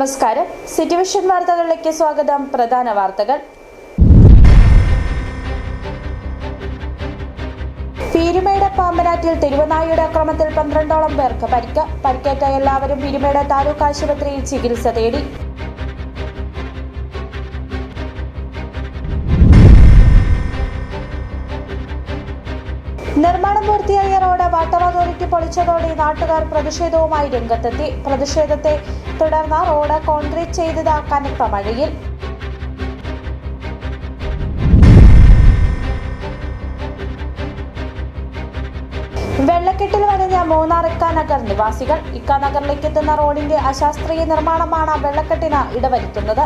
നമസ്കാരം. City vision വാർത്തകളിലേക്ക് സ്വാഗതം. പ്രധാന വാർത്തകൾ. പീരുമേട് പാമ്പനാറ്റിൽ തെരുവുനായയുടെ ആക്രമണത്തിൽ 12ഓളം പേർക്ക് പരിക്ക്. പരിക്കേറ്റ എല്ലാവരും പീരുമേട് താലൂക്ക് ആശുപത്രിയിൽ ചികിത്സ തേടി. നിർമ്മാണം പൂർത്തിയായ റോഡ് വാട്ടർ അതോറിറ്റി പൊളിച്ചതോടെ നാട്ടുകാർ പ്രതിഷേധവുമായി രംഗത്തെത്തി. പ്രതിഷേധത്തെ തുടർന്ന് റോഡ് കോൺക്രീറ്റ് ചെയ്തത് കനത്ത മഴയിൽ. വെള്ളക്കെട്ടിൽ വരഞ്ഞ മൂന്നാർ ഇക്കാനഗർ നിവാസികൾ. ഇക്കാനഗറിലേക്ക് എത്തുന്ന റോഡിന്റെ അശാസ്ത്രീയ നിർമ്മാണമാണ് വെള്ളക്കെട്ടിന് ഇടവരുത്തുന്നത്.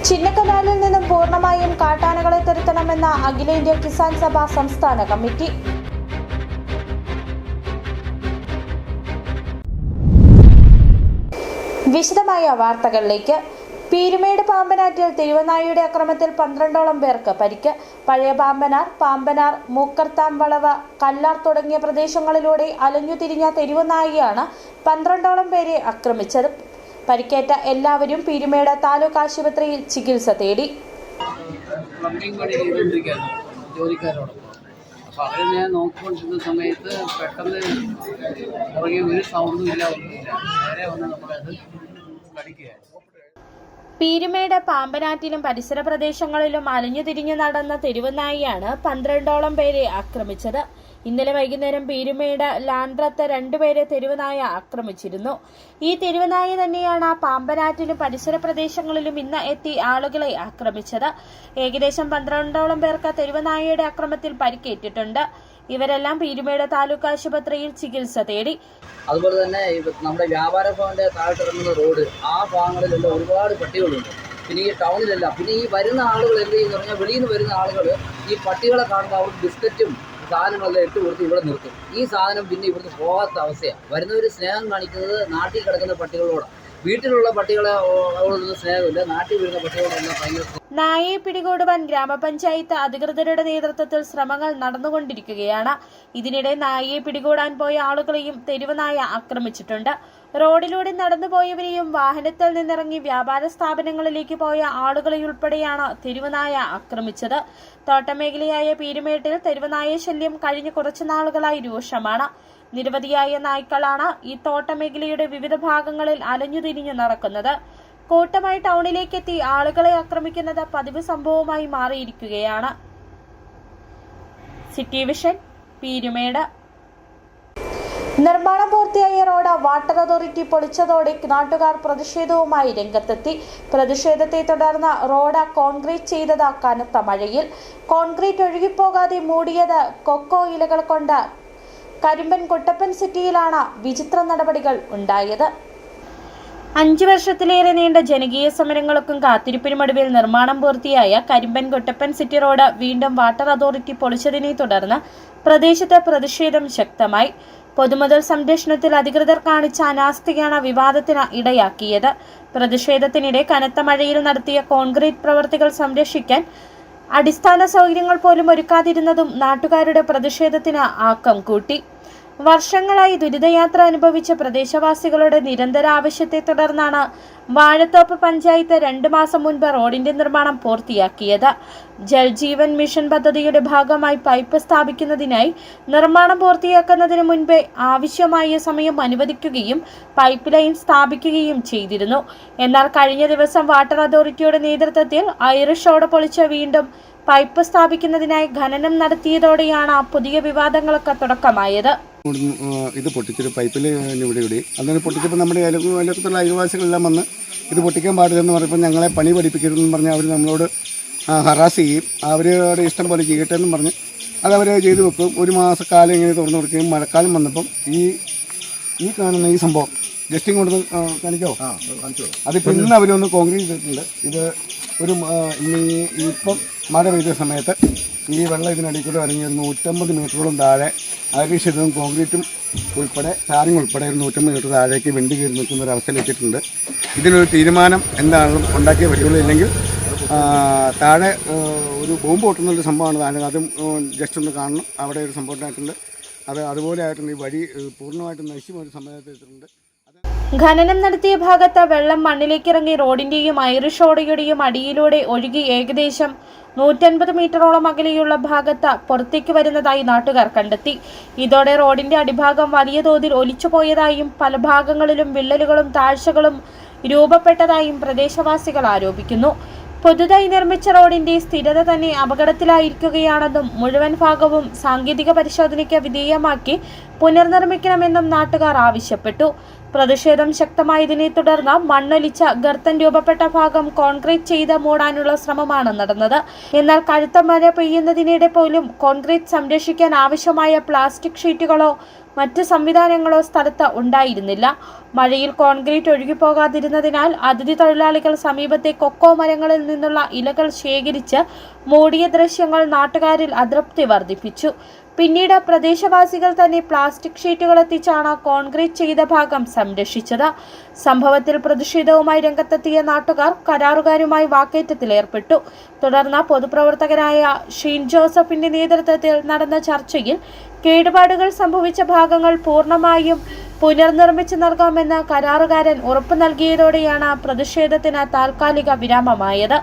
ചിന്നക്കനാലിൽ നിന്നും പൂർണ്ണമായും കാട്ടാനകളെ തുരത്തണമെന്ന അഖിലേന്ത്യാ കിസാൻ സഭ സംസ്ഥാന കമ്മിറ്റി. വിശദമായ വാർത്തകളിലേക്ക്. പീരുമേട് പാമ്പനാറ്റിൽ തെരുവുനായയുടെ ആക്രമണത്തിൽ 12ഓളം പേർക്ക് പരിക്ക്. പഴയ പാമ്പനാർ, മൂക്കർത്താം വളവ്, കല്ലാർ തുടങ്ങിയ പ്രദേശങ്ങളിലൂടെ അലഞ്ഞുതിരിഞ്ഞ തെരുവുനായയാണ് 12ഓളം പേരെ ആക്രമിച്ചത്. പരിക്കേറ്റ എല്ലാവരും പീരുമേട് താലൂക്ക് ആശുപത്രിയിൽ ചികിത്സ തേടി. ജോലിക്കാരോടൊപ്പം അപ്പോൾ അവരെ ഞാൻ നോക്കിക്കൊണ്ടിരുന്ന സമയത്ത് പെട്ടെന്ന് പുറകെ ഒരു സൗണ്ടും ഇല്ല, ഒന്നുമില്ല. നേരെ വന്ന് നമ്മളത് കടിക്കുകയാണ്. പീരുമേട് പാമ്പനാറ്റിലും പരിസര പ്രദേശങ്ങളിലും അലഞ്ഞുതിരിഞ്ഞു നടന്ന തെരുവുനായിയാണ് 12ഓളം പേരെ ആക്രമിച്ചത്. ഇന്നലെ വൈകുന്നേരം പീരുമേട് ലാൻഡ്രത്ത് 2 പേരെ തെരുവുനായ ആക്രമിച്ചിരുന്നു. ഈ തെരുവുനായ തന്നെയാണ് പാമ്പനാറ്റിലും പരിസര പ്രദേശങ്ങളിലും ഇന്ന് എത്തി ആളുകളെ ആക്രമിച്ചത്. ഏകദേശം 12ഓളം പേർക്ക് തെരുവുനായയുടെ ആക്രമണത്തിൽ പരിക്കേറ്റിട്ടുണ്ട്. ഇവരെല്ലാം പീരുമേട് താലൂക്ക് ആശുപത്രിയിൽ ചികിത്സ തേടി. അതുപോലെ തന്നെ നമ്മുടെ വ്യാപാര ഭവന്റെ താഴോട്ടിറങ്ങുന്ന റോഡ്, ആ ഭാഗങ്ങളിലെല്ലാം ഒരുപാട് പട്ടികളുണ്ട്. പിന്നെ ഈ ടൗണിലെല്ലാം, പിന്നെ ഈ വരുന്ന ആളുകൾ എന്ത് ചെയ്യുന്നു പറഞ്ഞാൽ, വെളിയിൽ നിന്ന് വരുന്ന ആളുകൾ ഈ പട്ടികളെ കാണുമ്പോൾ അവർക്ക് ബിസ്ക്കറ്റും സാധനങ്ങളെല്ലാം ഇട്ട് കൊടുത്ത് ഇവിടെ നിർത്തും. ഈ സാധനം പിന്നെ ഇവിടുന്ന് പോകാത്ത അവസ്ഥയാണ്. വരുന്നവർ സ്നേഹം കാണിക്കുന്നത് നാട്ടിൽ കിടക്കുന്ന പട്ടികളോടാണ്. വീട്ടിലുള്ള പട്ടികളെ സ്നേഹമില്ല, നാട്ടിൽ വരുന്ന പട്ടികളോടെല്ലാം ഭയങ്കര. നായയെ പിടികൂടുവാൻ ഗ്രാമപഞ്ചായത്ത് അധികൃതരുടെ നേതൃത്വത്തിൽ ശ്രമങ്ങൾ നടന്നുകൊണ്ടിരിക്കുകയാണ്. ഇതിനിടെ നായയെ പിടികൂടാൻ പോയ ആളുകളെയും തെരുവുനായ ആക്രമിച്ചിട്ടുണ്ട്. റോഡിലൂടെ നടന്നുപോയവരെയും വാഹനത്തിൽ നിന്നിറങ്ങി വ്യാപാര സ്ഥാപനങ്ങളിലേക്ക് പോയ ആളുകളെയുൾപ്പെടെയാണ് തെരുവുനായ ആക്രമിച്ചത്. തോട്ടമേഖലയായ പീരുമേട്ടിൽ തെരുവുനായ ശല്യം കഴിഞ്ഞ കുറച്ചു നാളുകളായി രൂക്ഷമാണ്. നിരവധിയായ നായ്ക്കളാണ് ഈ തോട്ടമേഖലയുടെ വിവിധ ഭാഗങ്ങളിൽ അലഞ്ഞുതിരിഞ്ഞു നടക്കുന്നത്. കൂട്ടമായി ടൗണിലേക്കെത്തി ആളുകളെ ആക്രമിക്കുന്നത് പതിവ് സംഭവമായി മാറിയിരിക്കുകയാണ്. City vision, Peerumade. നിർമ്മാണം പൂർത്തിയായ റോഡ് വാട്ടർ അതോറിറ്റി പൊളിച്ചതോടെ നാട്ടുകാർ പ്രതിഷേധവുമായി രംഗത്തെത്തി. പ്രതിഷേധത്തെ തുടർന്ന് റോഡ് കോൺക്രീറ്റ് ചെയ്തത് കനത്ത മഴയിൽ. കോൺക്രീറ്റ് ഒഴുകിപ്പോകാതെ മൂടിയത് കൊക്കോ ഇലകൾ കൊണ്ട്. കരിമ്പൻ കുട്ടപ്പൻ സിറ്റിയിലാണ് വിചിത്ര നടപടികൾ ഉണ്ടായത്. 5 വർഷത്തിലേറെ നീണ്ട ജനകീയ സമരങ്ങൾക്കും കാത്തിരിപ്പിനുമൊടുവിൽ നിർമ്മാണം പൂർത്തിയായ കരിമ്പൻ കുട്ടപ്പൻ സിറ്റി റോഡ് വീണ്ടും വാട്ടർ അതോറിറ്റി പൊളിച്ചതിനെ തുടർന്ന് പ്രദേശത്ത് പ്രതിഷേധം ശക്തമായി. പൊതുമുതൽ സംരക്ഷണത്തിൽ അധികൃതർ കാണിച്ച അനാസ്ഥയാണ് വിവാദത്തിന് ഇടയാക്കിയത്. പ്രതിഷേധത്തിനിടെ കനത്ത മഴയിൽ നടത്തിയ കോൺക്രീറ്റ് പ്രവൃത്തികൾ സംരക്ഷിക്കാൻ അടിസ്ഥാന സൗകര്യങ്ങൾ പോലും ഒരുക്കാതിരുന്നതും നാട്ടുകാരുടെ പ്രതിഷേധത്തിന് ആക്കം കൂട്ടി. വർഷങ്ങളായി ദുരിതയാത്ര അനുഭവിച്ച പ്രദേശവാസികളുടെ നിരന്തര ആവശ്യത്തെ തുടർന്നാണ് വാഴത്തോപ്പ് പഞ്ചായത്ത് 2 മാസം മുൻപ് റോഡിന്റെ നിർമ്മാണം പൂർത്തിയാക്കിയത്. ജൽജീവൻ മിഷൻ പദ്ധതിയുടെ ഭാഗമായി പൈപ്പ് സ്ഥാപിക്കുന്നതിനായി നിർമ്മാണം പൂർത്തിയാക്കുന്നതിന് മുൻപേ ആവശ്യമായ സമയം അനുവദിക്കുകയും പൈപ്പ് ലൈൻ സ്ഥാപിക്കുകയും ചെയ്തിരുന്നു. എന്നാൽ കഴിഞ്ഞ ദിവസം വാട്ടർ അതോറിറ്റിയുടെ നേതൃത്വത്തിൽ ഐറിഷ് റോഡ് പൊളിച്ച് വീണ്ടും പൈപ്പ് സ്ഥാപിക്കുന്നതിനായി ഖനനം നടത്തിയതോടെയാണ് പുതിയ വിവാദങ്ങൾക്ക് തുടക്കമായത്. ഇത് പൊട്ടിച്ചൊരു പൈപ്പിൽ ഇവിടെ അങ്ങനെ പൊട്ടിച്ചപ്പോൾ നമ്മുടെ അയൽക്കത്തുള്ള അയൽവാസികളെല്ലാം വന്ന് ഇത് പൊട്ടിക്കാൻ പാടില്ലെന്ന് പറഞ്ഞപ്പോൾ ഞങ്ങളെ പണി പഠിപ്പിക്കരുതെന്ന് പറഞ്ഞ് അവർ നമ്മളോട് ഹറാസ് ചെയ്യും. അവരുടെ ഇഷ്ടം പോലെ ചെയ്യട്ടെ എന്നും പറഞ്ഞ് അതവർ ചെയ്തു വെക്കും. 1 മാസക്കാലം ഇങ്ങനെ തുറന്നു കൊടുക്കുകയും മഴക്കാലം വന്നപ്പം ഈ കാണുന്ന ഈ സംഭവം ജസ്റ്റ് ഇങ്ങോട്ട് കാണിക്കോ, അതിപ്പോൾ ഇന്ന് അവരൊന്ന് കോൺക്രീറ്റ് ചെയ്തിട്ടുണ്ട്. ഇത് ഇപ്പം മഴ പെയ്ത സമയത്ത് ഈ വെള്ളം ഇതിനടിയിൽ കൂടെ ഇറങ്ങി ഒരു 150 മീറ്ററോളം താഴെ അരിശതും കോൺക്രീറ്റും ഉൾപ്പെടെ ടാറിങ് ഉൾപ്പെടെ ഒരു 150 മീറ്റർ താഴേക്ക് വെണ്ടി കയറി നിൽക്കുന്ന ഒരു അവസ്ഥയിൽ എത്തിയിട്ടുണ്ട്. ഇതിനൊരു തീരുമാനം എന്താണെങ്കിലും ഉണ്ടാക്കിയേ പറ്റുള്ളൂ. ഇല്ലെങ്കിൽ താഴെ ഒരു ബോംബ് പൊട്ടുന്നൊരു സംഭവമാണ് താഴെ, അതും ജസ്റ്റ് ഒന്ന് കാണണം. അവിടെ ഒരു സംഭവം ഉണ്ടായിട്ടുണ്ട്. അതുപോലെ ആയിട്ടുണ്ട്. ഈ വഴി പൂർണ്ണമായിട്ടും നശിച്ച ഒരു സംഭവത്തിട്ടുണ്ട്. ഖനനം നടത്തിയ ഭാഗത്ത് വെള്ളം മണ്ണിലേക്കിറങ്ങി റോഡിന്റെയും ഐറിഷ് ഓടയുടെയും അടിയിലൂടെ ഒഴുകി ഏകദേശം 150 മീറ്ററോളം അകലെയുള്ള ഭാഗത്ത് പുറത്തേക്ക് വരുന്നതായി നാട്ടുകാർ കണ്ടെത്തി. ഇതോടെ റോഡിന്റെ അടിഭാഗം വലിയ തോതിൽ ഒലിച്ചുപോയതായും പല ഭാഗങ്ങളിലും വിള്ളലുകളും താഴ്ചകളും രൂപപ്പെട്ടതായും പ്രദേശവാസികൾ ആരോപിക്കുന്നു. പുതുതായി നിർമ്മിച്ച റോഡിന്റെ സ്ഥിരത തന്നെ അപകടത്തിലായിരിക്കുകയാണെന്നും മുഴുവൻ ഭാഗവും സാങ്കേതിക പരിശോധനയ്ക്ക് വിധേയമാക്കി പുനർനിർമ്മിക്കണമെന്നും നാട്ടുകാർ ആവശ്യപ്പെട്ടു. പ്രതിഷേധം ശക്തമായതിനെ തുടർന്ന് മണ്ണൊലിച്ച ഗർത്തം രൂപപ്പെട്ട ഭാഗം കോൺക്രീറ്റ് ചെയ്ത് മൂടാനുള്ള ശ്രമമാണ് നടന്നത്. എന്നാൽ കടുത്ത മഴ പെയ്യുന്നതിനിടെ പോലും കോൺക്രീറ്റ് സംരക്ഷിക്കാൻ ആവശ്യമായ പ്ലാസ്റ്റിക് ഷീറ്റുകളോ മറ്റ് സംവിധാനങ്ങളോ സ്ഥലത്ത് ഉണ്ടായിരുന്നില്ല. മഴയിൽ കോൺക്രീറ്റ് ഒഴുകിപ്പോകാതിരുന്നതിനാൽ അതിഥി തൊഴിലാളികൾ സമീപത്തെ കൊക്കോ മരങ്ങളിൽ നിന്നുള്ള ഇലകൾ ശേഖരിച്ച് മൂടിയ ദൃശ്യങ്ങൾ നാട്ടുകാരിൽ അതൃപ്തി വർദ്ധിപ്പിച്ചു. പിന്നീട് പ്രദേശവാസികൾ തന്നെ പ്ലാസ്റ്റിക് ഷീറ്റുകൾ എത്തിച്ചാണ് കോൺക്രീറ്റ് ചെയ്ത ഭാഗം സംരക്ഷിച്ചത്. സംഭവത്തിൽ പ്രതിഷേധവുമായി രംഗത്തെത്തിയ നാട്ടുകാർ കരാറുകാരുമായി വാക്കേറ്റത്തിലേർപ്പെട്ടു. തുടർന്ന് പൊതുപ്രവർത്തകനായ ഷീൻ ജോസഫിന്റെ നേതൃത്വത്തിൽ നടന്ന ചർച്ചയിൽ കേടുപാടുകൾ സംഭവിച്ച ഭാഗങ്ങൾ പൂർണ്ണമായും പുനർനിർമ്മിച്ചു നൽകാമെന്ന് കരാറുകാരൻ ഉറപ്പു നൽകിയതോടെയാണ് പ്രതിഷേധത്തിന് താൽക്കാലിക വിരാമമായത്.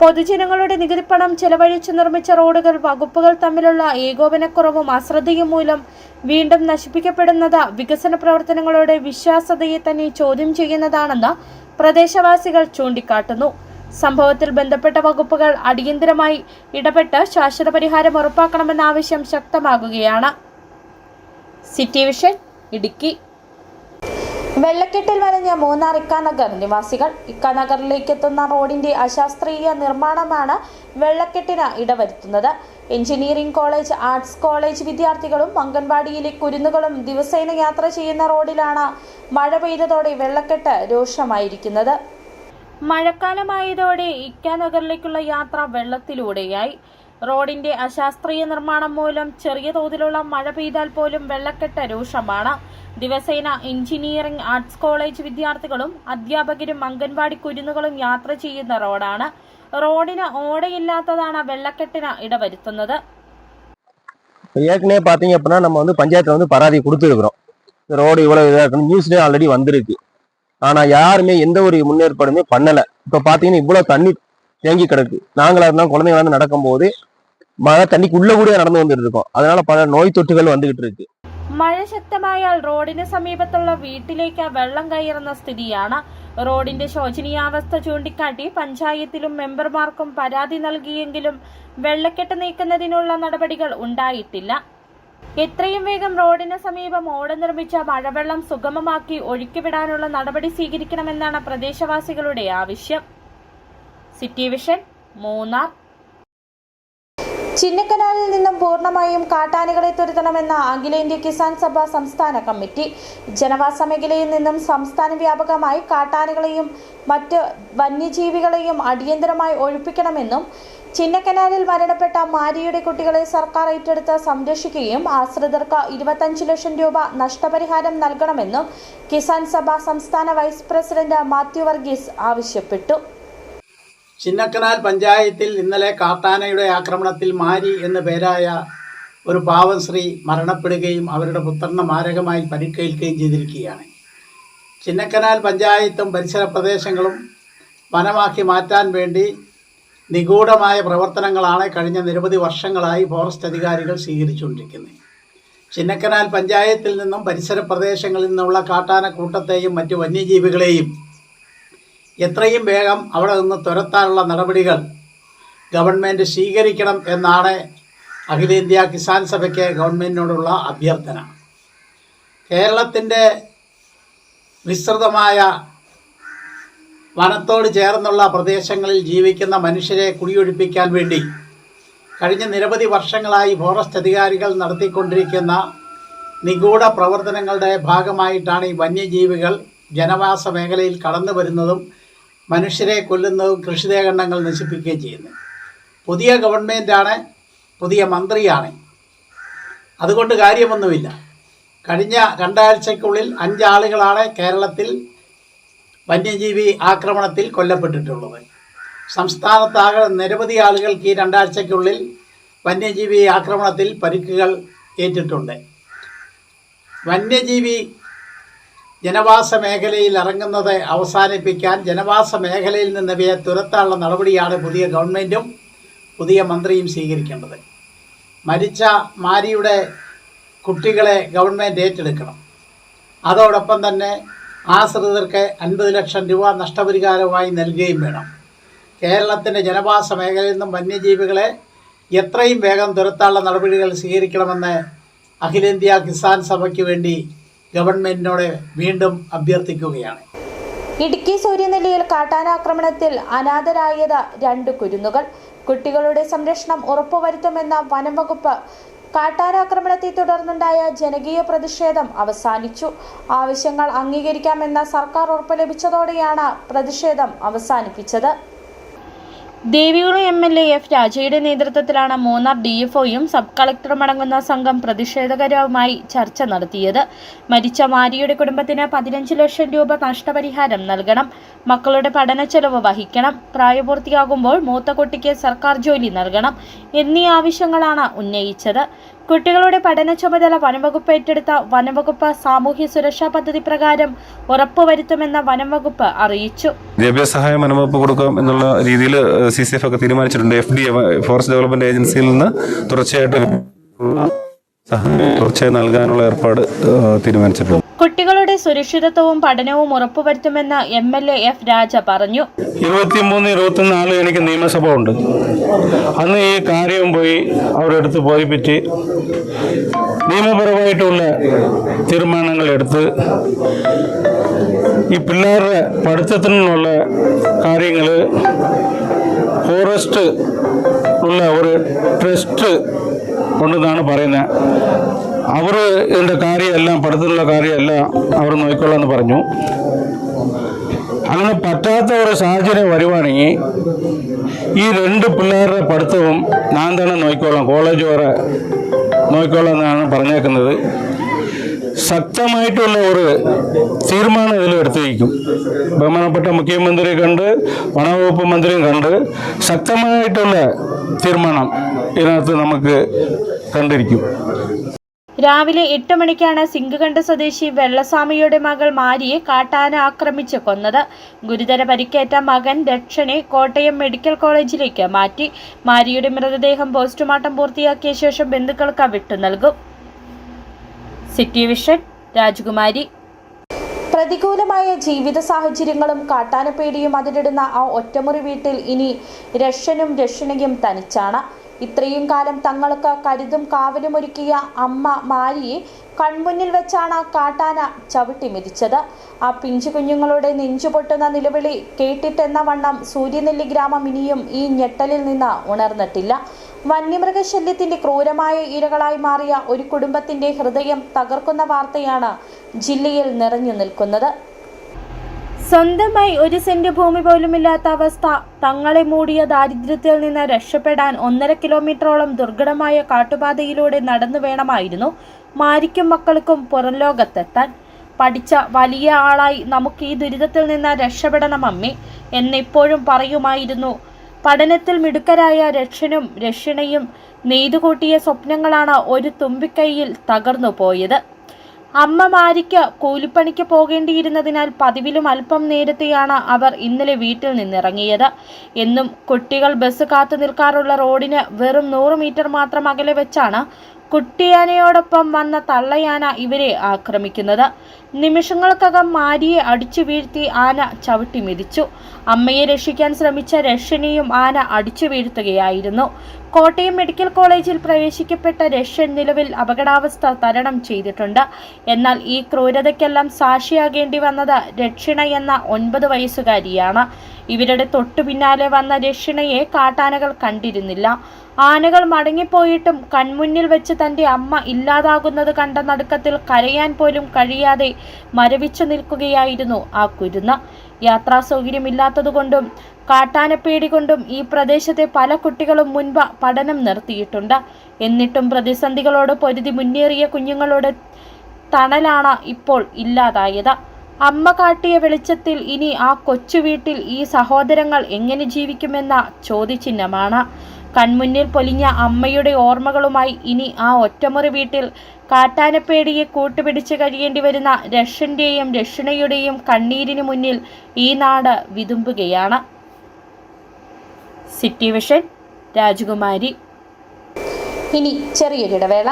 പൊതുജനങ്ങളുടെ നികുതിപ്പണം ചെലവഴിച്ച് നിർമ്മിച്ച റോഡുകൾ വകുപ്പുകൾ തമ്മിലുള്ള ഏകോപനക്കുറവും അശ്രദ്ധയും മൂലം വീണ്ടും നശിപ്പിക്കപ്പെടുന്നത് വികസന പ്രവർത്തനങ്ങളുടെ വിശ്വാസ്യതയെ തന്നെ ചോദ്യം ചെയ്യുന്നതാണെന്ന് പ്രദേശവാസികൾ ചൂണ്ടിക്കാട്ടുന്നു. സംഭവത്തിൽ ബന്ധപ്പെട്ട വകുപ്പുകൾ അടിയന്തരമായി ഇടപെട്ട് ശാശ്വത പരിഹാരം ഉറപ്പാക്കണമെന്ന ആവശ്യം ശക്തമാകുകയാണ്. City vision Idukki. വെള്ളക്കെട്ടിൽ വലഞ്ഞ മൂന്നാർ ഇക്കാനഗർ നിവാസികൾ. ഇക്കാനഗറിലേക്ക് എത്തുന്ന റോഡിന്റെ അശാസ്ത്രീയ നിർമ്മാണമാണ് വെള്ളക്കെട്ടിന് ഇടവരുത്തുന്നത്. എഞ്ചിനീയറിംഗ് കോളേജ്, ആർട്സ് കോളേജ് വിദ്യാർത്ഥികളും അംഗൻവാടിയിലെ കുരുന്നുകളും ദിവസേന യാത്ര ചെയ്യുന്ന റോഡിലാണ് മഴ പെയ്തതോടെ വെള്ളക്കെട്ട് രൂക്ഷമായിരിക്കുന്നത്. മഴക്കാലമായതോടെ ഇക്കാനഗറിലേക്കുള്ള യാത്ര വെള്ളത്തിലൂടെയായി. റോഡിന്റെ അശാസ്ത്രീയ നിർമ്മാണം മൂലം ചെറിയ തോതിലുള്ള മഴ പെയ്താൽ പോലും വെള്ളക്കെട്ട് രൂക്ഷമാണ്. ദിവസേന എഞ്ചിനീയറിംഗ്, ആർട്സ് കോളേജ് വിദ്യാർത്ഥികളും അധ്യാപകരും അംഗൻവാടി കുരുന്നുകളും യാത്ര ചെയ്യുന്ന റോഡാണ്. റോഡിന് ഓടയില്ലാത്തതാണ് വെള്ളക്കെട്ടിന് ഇടവരുത്തുന്നത്. ஏற்கனவே பார்த்தீங்க அப்படின்னா நம்ம வந்து பஞ்சாயத்தில் வந்து பராதி கொடுத்துருக்குறோம். ரோடு இவ்வளோ இதாக இருக்கணும், நியூஸ்லேயே ஆல்ரெடி வந்திருக்கு. ஆனால் யாருமே எந்த ஒரு முன்னேற்பாடுமே பண்ணலை. இப்போ பார்த்தீங்கன்னா இவ்வளோ தண்ணி தேங்கி கிடக்கு. நாங்களாக இருந்தாலும் குழந்தைங்களா இருந்து நடக்கும்போது மழை தண்ணிக்குள்ளே கூட நடந்து வந்துட்டு இருக்கோம். அதனால பல நோய் தொற்றுகள் வந்துகிட்டு இருக்கு. മഴ ശക്തമായാൽ റോഡിന് സമീപത്തുള്ള വീട്ടിലേക്ക് വെള്ളം കയറുന്ന സ്ഥിതിയാണ്. റോഡിന്റെ ശോചനീയാവസ്ഥ ചൂണ്ടിക്കാട്ടി പഞ്ചായത്തിലും മെമ്പർമാർക്കും പരാതി നൽകിയെങ്കിലും വെള്ളക്കെട്ട് നീക്കുന്നതിനുള്ള നടപടികൾ ഉണ്ടായിട്ടില്ല. എത്രയും വേഗം റോഡിന് സമീപം ഓട നിർമ്മിച്ച മഴവെള്ളം സുഗമമാക്കി ഒഴുക്കിവിടാനുള്ള നടപടി സ്വീകരിക്കണമെന്നാണ് പ്രദേശവാസികളുടെ ആവശ്യം. City vision Munnar. ചിന്നക്കനാലിൽ നിന്നും പൂർണ്ണമായും കാട്ടാനകളെ തുരത്തണമെന്ന അഖിലേന്ത്യാ കിസാൻ സഭ സംസ്ഥാന കമ്മിറ്റി. ജനവാസ മേഖലയിൽ നിന്നും സംസ്ഥാന വ്യാപകമായി കാട്ടാനകളെയും മറ്റ് വന്യജീവികളെയും അടിയന്തരമായി ഒഴിപ്പിക്കണമെന്നും ചിന്നക്കനാലിൽ മരണപ്പെട്ട മാരിയുടെ കുട്ടികളെ സർക്കാർ ഏറ്റെടുത്ത് സംരക്ഷിക്കുകയും ആശ്രിതർക്ക് 25 ലക്ഷം രൂപ നഷ്ടപരിഹാരം നൽകണമെന്നും കിസാൻ സഭ സംസ്ഥാന വൈസ് പ്രസിഡന്റ് മാത്യു വർഗീസ് ആവശ്യപ്പെട്ടു. ചിന്നക്കനാൽ പഞ്ചായത്തിൽ ഇന്നലെ കാട്ടാനയുടെ ആക്രമണത്തിൽ മാരി എന്ന പേരായ ഒരു പാവം സ്ത്രീ മരണപ്പെടുകയും അവരുടെ പുത്രന് മാരകമായി പരിക്കേൽക്കുകയും ചെയ്തിരിക്കുകയാണ്. ചിന്നക്കനാൽ പഞ്ചായത്തും പരിസര പ്രദേശങ്ങളും വനമാക്കി മാറ്റാൻ വേണ്ടി നിഗൂഢമായ പ്രവർത്തനങ്ങളാണ് കഴിഞ്ഞ നിരവധി വർഷങ്ങളായി ഫോറസ്റ്റ് അധികാരികൾ സ്വീകരിച്ചുകൊണ്ടിരിക്കുന്നത്. ചിന്നക്കനാൽ പഞ്ചായത്തിൽ നിന്നും പരിസര പ്രദേശങ്ങളിൽ നിന്നുള്ള കാട്ടാനക്കൂട്ടത്തെയും മറ്റു വന്യജീവികളെയും എത്രയും വേഗം അവിടെ നിന്ന് തുരത്താനുള്ള നടപടികൾ ഗവൺമെൻറ് സ്വീകരിക്കണം എന്നാണ് അഖിലേന്ത്യാ കിസാൻ സഭയ്ക്ക് ഗവൺമെൻറ്റിനോടുള്ള അഭ്യർത്ഥന. കേരളത്തിൻ്റെ വിസ്തൃതമായ വനത്തോട് ചേർന്നുള്ള പ്രദേശങ്ങളിൽ ജീവിക്കുന്ന മനുഷ്യരെ കുടിയൊഴിപ്പിക്കാൻ വേണ്ടി കഴിഞ്ഞ നിരവധി വർഷങ്ങളായി ഫോറസ്റ്റ് അധികാരികൾ നടത്തിക്കൊണ്ടിരിക്കുന്ന നിഗൂഢ പ്രവർത്തനങ്ങളുടെ ഭാഗമായിട്ടാണ് ഈ വന്യജീവികൾ ജനവാസ മേഖലയിൽ കടന്നു വരുന്നതും മനുഷ്യരെ കൊല്ലുന്നതും കൃഷിദേഹങ്ങൾ നശിപ്പിക്കുകയും ചെയ്യുന്നത്. പുതിയ ഗവൺമെൻറ്റാണ്, പുതിയ മന്ത്രിയാണ്, അതുകൊണ്ട് കാര്യമൊന്നുമില്ല. കഴിഞ്ഞ 2 ആഴ്ചയ്ക്കുള്ളിൽ 5 ആളുകളാണ് കേരളത്തിൽ വന്യജീവി ആക്രമണത്തിൽ കൊല്ലപ്പെട്ടിട്ടുള്ളത്. സംസ്ഥാനത്താകെ നിരവധി ആളുകൾക്ക് ഈ 2 ആഴ്ചയ്ക്കുള്ളിൽ വന്യജീവി ആക്രമണത്തിൽ പരിക്കുകൾ ഏറ്റിട്ടുണ്ട്. വന്യജീവി ജനവാസ മേഖലയിൽ ഇറങ്ങുന്നത് അവസാനിപ്പിക്കാൻ ജനവാസ മേഖലയിൽ നിന്ന് ഇവയെ തുരത്താനുള്ള നടപടിയാണ് പുതിയ ഗവൺമെൻറ്റും പുതിയ മന്ത്രിയും സ്വീകരിക്കേണ്ടത്. മരിച്ച മാരിയുടെ കുട്ടികളെ ഗവൺമെൻറ് ഏറ്റെടുക്കണം. അതോടൊപ്പം തന്നെ ആശ്രിതർക്ക് 50 ലക്ഷം രൂപ നഷ്ടപരിഹാരമായി നൽകുകയും വേണം. കേരളത്തിൻ്റെ ജനവാസ മേഖലയിൽ നിന്നും വന്യജീവികളെ എത്രയും വേഗം തുരത്താനുള്ള നടപടികൾ സ്വീകരിക്കണമെന്ന് അഖിലേന്ത്യാ കിസാൻ സഭയ്ക്ക് വേണ്ടി ഗവൺമെൻറ്റിനോട് വീണ്ടും അഭ്യർത്ഥിക്കുകയാണ്. ഇടുക്കി സൂര്യനെല്ലിയിൽ കാട്ടാനാക്രമണത്തിൽ അനാഥരായത് 2 കുരുന്നുകൾ. കുട്ടികളുടെ സംരക്ഷണം ഉറപ്പുവരുത്തുമെന്ന വനം വകുപ്പ്. കാട്ടാനാക്രമണത്തെ തുടർന്നുണ്ടായ ജനകീയ പ്രതിഷേധം അവസാനിച്ചു. ആവശ്യങ്ങൾ അംഗീകരിക്കാമെന്ന സർക്കാർ ഉറപ്പ് ലഭിച്ചതോടെയാണ് പ്രതിഷേധം അവസാനിപ്പിച്ചത്. Devikulam MLA F. രാജയുടെ നേതൃത്വത്തിലാണ് മൂന്നാർ DFOയും സബ് കളക്ടറും അടങ്ങുന്ന സംഘം പ്രതിഷേധകരുമായി ചർച്ച നടത്തിയത്. മരിച്ച മാരിയുടെ കുടുംബത്തിന് 15 ലക്ഷം രൂപ നഷ്ടപരിഹാരം നൽകണം. മക്കളുടെ പഠന ചെലവ് വഹിക്കണം. പ്രായപൂർത്തിയാകുമ്പോൾ മൂത്ത കുട്ടിക്ക് സർക്കാർ ജോലി നൽകണം എന്നീ ആവശ്യങ്ങളാണ് ഉന്നയിച്ചത്. കുട്ടികളുടെ പഠന ചുമതല വനംവകുപ്പ് ഏറ്റെടുത്ത വനംവകുപ്പ് സാമൂഹ്യ സുരക്ഷാ പദ്ധതി പ്രകാരം ഉറപ്പുവരുത്തുമെന്ന് വനംവകുപ്പ് അറിയിച്ചു. വിദ്യാഭ്യാസ സഹായം വനംവകുപ്പ് കൊടുക്കാം എന്നുള്ള രീതിയിൽ CCF ഒക്കെ തീരുമാനിച്ചിട്ടുണ്ട്. FDA ഫോറസ്റ്റ് ഡെവലപ്മെന്റ് ഏജൻസിയിൽ നിന്ന് തുടർച്ചയായി നൽകാനുള്ള ഏർപ്പാട് തീരുമാനിച്ചിട്ടുണ്ട്. കുട്ടികളുടെ സുരക്ഷിതത്വവും പഠനവും ഉറപ്പുവരുത്തുമെന്ന് MLA F. രാജ പറഞ്ഞു. 23-24 എനിക്ക് നിയമസഭ ഉണ്ട്. അന്ന് ഈ കാര്യം പോയി അവരുടെ അടുത്ത് ബോധിപ്പിച്ച് നിയമപരമായിട്ടുള്ള തീരുമാനങ്ങൾ എടുത്ത് ഈ പിള്ളേരുടെ പഠിത്തത്തിനുള്ള കാര്യങ്ങൾ ഫോറസ്റ്റ് ഉള്ള ഒരു ട്രസ്റ്റ് ഉണ്ടെന്നാണ് പറയുന്നത്. അവർ ഇതിൻ്റെ കാര്യമെല്ലാം പഠിത്തത്തിലുള്ള കാര്യമെല്ലാം അവർ നോക്കിക്കൊള്ളാമെന്ന് പറഞ്ഞു. അങ്ങനെ പറ്റാത്ത ഒരു സാഹചര്യം വരുവാണെങ്കിൽ ഈ 2 പിള്ളേരുടെ പഠിത്തവും ഞാൻ തന്നെ നോക്കിക്കൊള്ളാം, കോളേജ് വരെ നോക്കിക്കൊള്ളാം എന്നാണ് പറഞ്ഞേക്കുന്നത്. ശക്തമായിട്ടുള്ള ഒരു തീരുമാനം ഇതിൽ എടുത്തിരിക്കും. ബഹുമാനപ്പെട്ട മുഖ്യമന്ത്രി കണ്ട് വനവകുപ്പ് മന്ത്രിയും കണ്ട് ശക്തമായിട്ടുള്ള തീരുമാനം ഇതിനകത്ത് നമുക്ക് കണ്ടിരിക്കും. രാവിലെ 8 മണിക്കാണ് സിംഗുകണ്ഠ സ്വദേശി വെള്ളസ്വാമിയുടെ മകൾ മാരിയെ കാട്ടാന ആക്രമിച്ച് കൊന്നത്. ഗുരുതര പരിക്കേറ്റ മകൻ ദക്ഷനെ കോട്ടയം മെഡിക്കൽ കോളേജിലേക്ക് മാറ്റി. മാരിയുടെ മൃതദേഹം പോസ്റ്റ്മോർട്ടം പൂർത്തിയാക്കിയ ശേഷം ബന്ധുക്കൾക്ക് വിട്ടു നൽകും. സിറ്റി വിഷൻ, രാജകുമാരി. പ്രതികൂലമായ ജീവിത സാഹചര്യങ്ങളും കാട്ടാനപ്പേടിയും അതിലിടുന്ന ആ ഒറ്റമുറി വീട്ടിൽ ഇനി രക്ഷനും രക്ഷണയും തനിച്ചാണ്. ഇത്രയും കാലം തങ്ങൾക്ക് കരുതും കാവലും ഒരുക്കിയ അമ്മ മാരിയെ കൺമുന്നിൽ വെച്ചാണ് കാട്ടാന ചവിട്ടി മെതിച്ചത്. ആ പിഞ്ചു കുഞ്ഞുങ്ങളുടെ നെഞ്ചുപൊട്ടുന്ന നിലവിളി കേട്ടിട്ടെന്ന വണ്ണം സൂര്യനെല്ലി ഗ്രാമം ഇനിയും ഈ ഞെട്ടലിൽ നിന്ന് ഉണർന്നിട്ടില്ല. വന്യമൃഗശല്യത്തിന്റെ ക്രൂരമായ ഇരകളായി മാറിയ ഒരു കുടുംബത്തിന്റെ ഹൃദയം തകർക്കുന്ന വാർത്തയാണ് ജില്ലയിൽ നിറഞ്ഞു നിൽക്കുന്നത്. സ്വന്തമായി 1 സെന്റ് ഭൂമി പോലുമില്ലാത്ത അവസ്ഥ. തങ്ങളെ മൂടിയ ദാരിദ്ര്യത്തിൽ നിന്ന് രക്ഷപ്പെടാൻ 1.5 കിലോമീറ്ററോളം ദുർഘടമായ കാട്ടുപാതയിലൂടെ നടന്നു വേണമായിരുന്നു മാരിക്കും മക്കൾക്കും പുറം ലോകത്തെത്താൻ. പഠിച്ച വലിയ ആളായി നമുക്ക് ഈ ദുരിതത്തിൽ നിന്ന് രക്ഷപ്പെടണം അമ്മേ എന്നെപ്പോഴും പറയുമായിരുന്നു. പഠനത്തിൽ മിടുക്കരായ രക്ഷനും രക്ഷണയും നെയ്തുകൂട്ടിയ സ്വപ്നങ്ങളാണ് ഒരു തുമ്പിക്കൈയിൽ തകർന്നു പോയത്. അമ്മ മാരിക്ക് കൂലിപ്പണിക്ക് പോകേണ്ടിയിരുന്നതിനാൽ പതിവിലും അല്പം നേരത്തെയാണ് അവർ ഇന്നലെ വീട്ടിൽ നിന്നിറങ്ങിയത്. എന്നും കുട്ടികൾ ബസ് കാത്തു നിൽക്കാറുള്ള റോഡിന് വെറും 100 മീറ്റർ മാത്രം അകലെ വെച്ചാണ് കുട്ടിയാനയോടൊപ്പം വന്ന തള്ളയാന ഇവരെ ആക്രമിക്കുന്നത്. നിമിഷങ്ങൾക്കകം മാരിയെ അടിച്ചു വീഴ്ത്തി ആന ചവിട്ടി മെതിച്ചു. അമ്മയെ രക്ഷിക്കാൻ ശ്രമിച്ച രക്ഷനെയും ആന അടിച്ചു വീഴ്ത്തുകയായിരുന്നു. കോട്ടയം മെഡിക്കൽ കോളേജിൽ പ്രവേശിക്കപ്പെട്ട രക്ഷൻ നിലവിൽ അപകടാവസ്ഥ തരണം ചെയ്തിട്ടുണ്ട്. എന്നാൽ ഈ ക്രൂരതയ്ക്കെല്ലാം സാക്ഷിയാകേണ്ടി വന്നത് രക്ഷണ എന്ന 9 വയസ്സുകാരിയാണ്. ഇവരുടെ തൊട്ടു പിന്നാലെ വന്ന രക്ഷണയെ കാട്ടാനകൾ കണ്ടിരുന്നില്ല. ആനകൾ മടങ്ങിപ്പോയിട്ടും കൺമുന്നിൽ വെച്ച് തൻ്റെ അമ്മ ഇല്ലാതാകുന്നത് കണ്ട നടുക്കത്തിൽ കരയാൻ പോലും കഴിയാതെ മരവിച്ചു നിൽക്കുകയായിരുന്നു ആ കുരുന്ന്. യാത്രാ സൗകര്യമില്ലാത്തതുകൊണ്ടും കാട്ടാനപ്പേടി കൊണ്ടും ഈ പ്രദേശത്തെ പല കുട്ടികളും മുൻപ് പഠനം നിർത്തിയിട്ടുണ്ട്. എന്നിട്ടും പ്രതിസന്ധികളോട് പൊരുതി മുന്നേറിയ കുഞ്ഞുങ്ങളുടെ തണലാണ് ഇപ്പോൾ ഇല്ലാതായത്. അമ്മ കാട്ടിയ വെളിച്ചത്തിൽ ഇനി ആ കൊച്ചു വീട്ടിൽ ഈ സഹോദരങ്ങൾ എങ്ങനെ ജീവിക്കുമെന്ന ചോദ്യചിഹ്നമാണ്. കൺമുന്നിൽ പൊലിഞ്ഞ അമ്മയുടെ ഓർമ്മകളുമായി ഇനി ആ ഒറ്റമുറി വീട്ടിൽ കാട്ടാനപ്പേടിയെ കൂട്ടുപിടിച്ച് കഴിയേണ്ടി വരുന്ന രക്ഷന്റെയും രക്ഷണയുടെയും കണ്ണീരിന് മുന്നിൽ ഈ നാട് വിതുമ്പുകയാണ്. സിറ്റി വിഷൻ, രാജകുമാരി. ഇനി ചെറിയൊരിടവേള.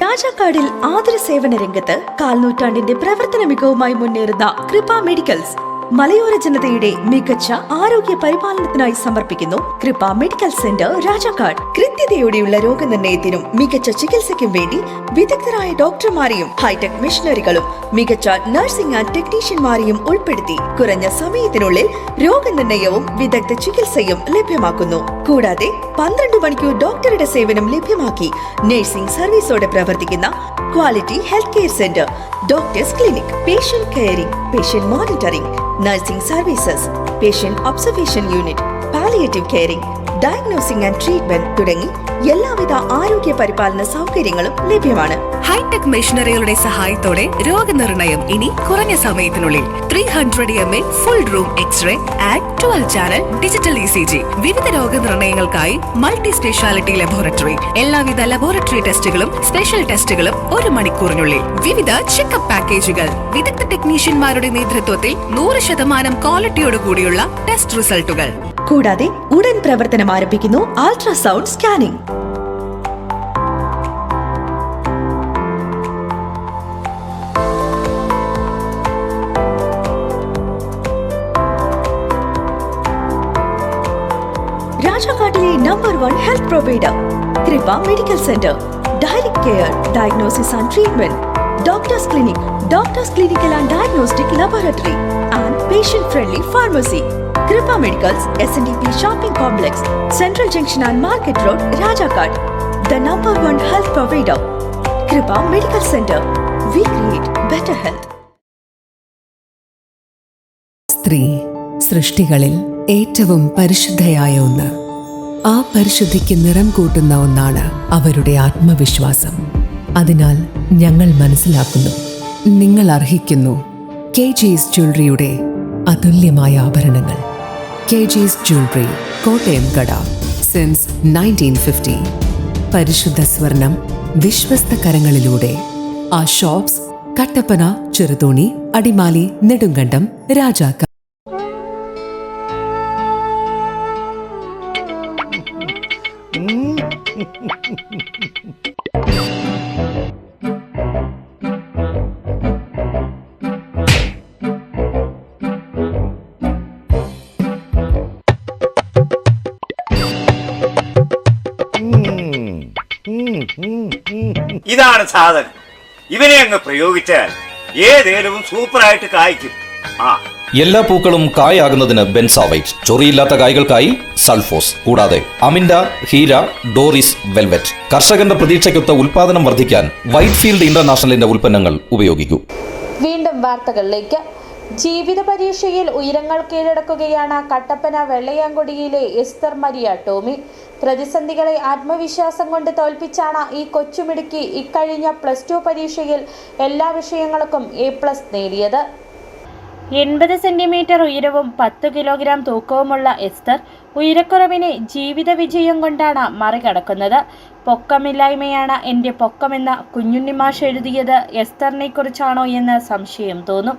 രാജാക്കാടിൽ ആതുര സേവന രംഗത്ത് കാൽനൂറ്റാണ്ടിന്റെ പ്രവർത്തന മികവുമായി മുന്നേറുന്ന കൃപ മെഡിക്കൽസ് മലയോര ജനതയുടെ മികച്ച ആരോഗ്യ പരിപാലനത്തിനായി സമർപ്പിക്കുന്നു കൃപ മെഡിക്കൽ സെന്റർ രാജാക്കാട്. കൃത്യതയോടെയുള്ള രോഗനിർണയത്തിനും മികച്ച ചികിത്സയ്ക്കും വേണ്ടി വിദഗ്ധരായ ഡോക്ടർമാരെയും ഹൈടെക് മെഷീനറികളും മികച്ച നഴ്സിംഗ് ആൻഡ് ടെക്നീഷ്യന്മാരെയും ഉൾപ്പെടുത്തി കുറഞ്ഞ സമയത്തിനുള്ളിൽ രോഗനിർണയവും വിദഗ്ധ ചികിത്സയും ലഭ്യമാക്കുന്നു. കൂടാതെ 12 മണിക്കൂർ ഡോക്ടറുടെ സേവനം ലഭ്യമാക്കി നഴ്സിംഗ് സർവീസോടെ പ്രവർത്തിക്കുന്ന quality health care centre, doctors clinic, patient caring, patient monitoring, nursing services, patient observation unit, palliative caring, diagnosing and treatment തുടങ്ങി എല്ലാവിധ ആരോഗ്യ പരിപാലന സൗകര്യങ്ങളും ലഭ്യമാണ്. ഹൈടെക് മെഷീനറികളുടെ സഹായത്തോടെ രോഗനിർണയം ഇനി കുറഞ്ഞ സമയത്തിനുള്ളിൽ. 300 ml full room X-ray and 12 channel digital ECG. വിവിധ രോഗനിർണയങ്ങൾക്കായി മൾട്ടി സ്പെഷ്യാലിറ്റി ലബോറട്ടറി. എല്ലാവിധ ലബോറട്ടറി ടെസ്റ്റുകളും സ്പെഷ്യൽ ടെസ്റ്റുകളും 1 മണിക്കൂറിനുള്ളിൽ. വിവിധ ചെക്കപ്പ് പാക്കേജുകൾ. വിദഗ്ധ ടെക്നീഷ്യന്മാരുടെ നേതൃത്വത്തിൽ 100% ക്വാളിറ്റിയോടുകൂടിയുള്ള ടെസ്റ്റ് റിസൾട്ടുകൾ. കൂടാതെ ഉടൻ പ്രവർത്തനം ആരംഭിക്കുന്നു അൾട്രാസൗണ്ട് സ്കാനിംഗ്. രാജാക്കാട്ടിലെ number 1 health provider Kripa medical centre. Direct care, diagnosis and treatment, doctors clinic, doctors clinical and diagnostic laboratory and patient friendly pharmacy. Kripa Medicals, SNDP Shopping Complex, Central Junction and Market Road, Rajakad. The number 1 health provider. Kripa Medical Center. We create better health. സ്ത്രീ സൃഷ്ടികളിൽ ഏറ്റവും പരിശുദ്ധയായ ഒന്ന്. ആ പരിശുദ്ധിക്ക് നിറം കൂട്ടുന്ന ഒന്നാണ് അവരുടെ ആത്മവിശ്വാസം. അതിനാൽ ഞങ്ങൾ മനസ്സിലാക്കുന്നു, നിങ്ങൾ അർഹിക്കുന്നു KG's ജ്വല്ലറിയുടെ അതുല്യമായ ആഭരണങ്ങൾ. KG's ജ്വല്ലറി, കോട്ടയം കട, സിൻസ് 1950. പരിശുദ്ധ സ്വർണം വിശ്വസ്ത കരങ്ങളിലൂടെ. ആ ഷോപ്സ് കട്ടപ്പന, ചെറുതോണി, അടിമാലി, നെടുങ്കണ്ടം, രാജാക്കാട്. ഇതാണ് സാധനം. ഇവനെ അങ്ങ് പ്രയോഗിച്ചാൽ ഏതേലും സൂപ്പറായിട്ട് കായ്ക്കും. എല്ലാ പൂക്കളും കായാകുന്നതിന് ബെൻസാവൈറ്റ്, ചൊറിയില്ലാത്ത കായ്കൾക്കായി സൾഫോസ്, കൂടാതെ അമിൻഡ, ഹീര, ഡോറിസ്, വെൽവെറ്റ്. കർഷകന്റെ പ്രതീക്ഷയ്ക്കൊത്ത ഉൽപാദനം വർദ്ധിക്കാൻ വൈറ്റ്ഫീൽഡ് ഇന്റർനാഷണലിന്റെ ഉൽപ്പന്നങ്ങൾ ഉപയോഗിക്കൂ. വീണ്ടും വാർത്തകളിലേക്ക്. ജീവിത പരീക്ഷയിൽ ഉയരങ്ങൾ കീഴടക്കുകയാണ് കട്ടപ്പന വെള്ളയാങ്കുടിയിലെ എസ്തർ മരിയ ടോമി. പ്രതിസന്ധികളെ ആത്മവിശ്വാസം കൊണ്ട് തോൽപ്പിച്ചാണ് ഈ കൊച്ചുമിടുക്കി ഇക്കഴിഞ്ഞ +2 പരീക്ഷയിൽ എല്ലാ വിഷയങ്ങൾക്കും A+ നേടിയത്. 80 സെന്റിമീറ്റർ ഉയരവും 10 കിലോഗ്രാം തൂക്കവുമുള്ള എസ്തർ ഉയരക്കുറവിനെ ജീവിത വിജയം കൊണ്ടാണ് മറികടക്കുന്നത്. പൊക്കമില്ലായ്മയാണ് എൻ്റെ പൊക്കമെന്ന കുഞ്ഞുണ്ണിമാഷ് എഴുതിയത് എസ്തറിനെ കുറിച്ചാണോ എന്ന് സംശയം തോന്നും.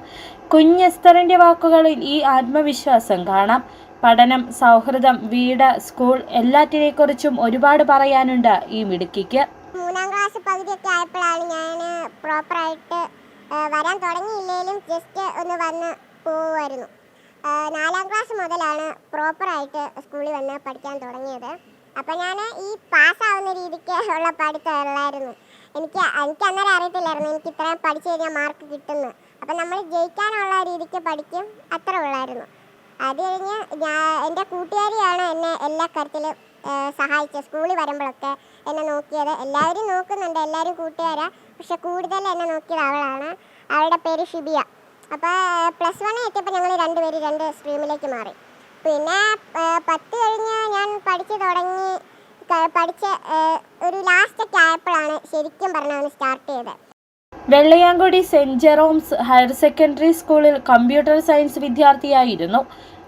കുഞ്ഞെസ്തറിൻ്റെ വാക്കുകളിൽ ഈ ആത്മവിശ്വാസം കാണാം. പഠനം, സൗഹൃദം, വീട്, സ്കൂൾ എല്ലാറ്റിനെക്കുറിച്ചും ഒരുപാട് പറയാനുണ്ട് ഈ മിടുക്കിക്ക്. 3ാം ക്ലാസ് പകുതിയൊക്കെ ആയപ്പോഴാണ് ഞാൻ പ്രോപ്പറായിട്ട് വരാൻ തുടങ്ങിയില്ലെങ്കിലും ജസ്റ്റ് ഒന്ന് വന്ന് പോവുമായിരുന്നു. 4ാം ക്ലാസ് മുതലാണ് പ്രോപ്പറായിട്ട് സ്കൂളിൽ വന്ന് പഠിക്കാൻ തുടങ്ങിയത്. അപ്പോൾ ഞാൻ ഈ പാസ്സാവുന്ന രീതിക്ക് ഉള്ള പഠിത്തമുള്ളായിരുന്നു. എനിക്ക് അന്നേരം അറിയത്തില്ലായിരുന്നു എനിക്ക് ഇത്രയും പഠിച്ചു കഴിഞ്ഞാൽ മാർക്ക് കിട്ടുന്നു. അപ്പം നമ്മൾ ജയിക്കാനുള്ള രീതിക്ക് പഠിക്കും, അത്ര ഉള്ളായിരുന്നു. അത് കഴിഞ്ഞ് എൻ്റെ കൂട്ടുകാരിയാണ് എന്നെ എല്ലാ കാര്യത്തിലും സഹായിച്ചത്. സ്കൂളിൽ വരുമ്പോഴൊക്കെ എന്നെ നോക്കിയത്. എല്ലാവരും നോക്കുന്നുണ്ട്, എല്ലാവരും കൂട്ടുകാരാ, പക്ഷെ കൂടുതൽ എന്നെ നോക്കിയത് അവളാണ്. അവളുടെ പേര് ഷിബിയ. അപ്പോൾ +1 എത്തിയപ്പോൾ ഞങ്ങൾ 2 പേര് 2 സ്ട്രീമിലേക്ക് മാറി. പിന്നെ 10 കഴിഞ്ഞ് ഞാൻ പഠിച്ചു തുടങ്ങി. പഠിച്ച് ഒരു ലാസ്റ്റൊക്കെ ആയപ്പോഴാണ് ശരിക്കും പറഞ്ഞാൽ സ്റ്റാർട്ട് ചെയ്തത്. Vellayamkudi saint Jerome's higher secondary സ്കൂളിൽ കമ്പ്യൂട്ടർ സയൻസ് വിദ്യാർത്ഥിയായിരുന്നു.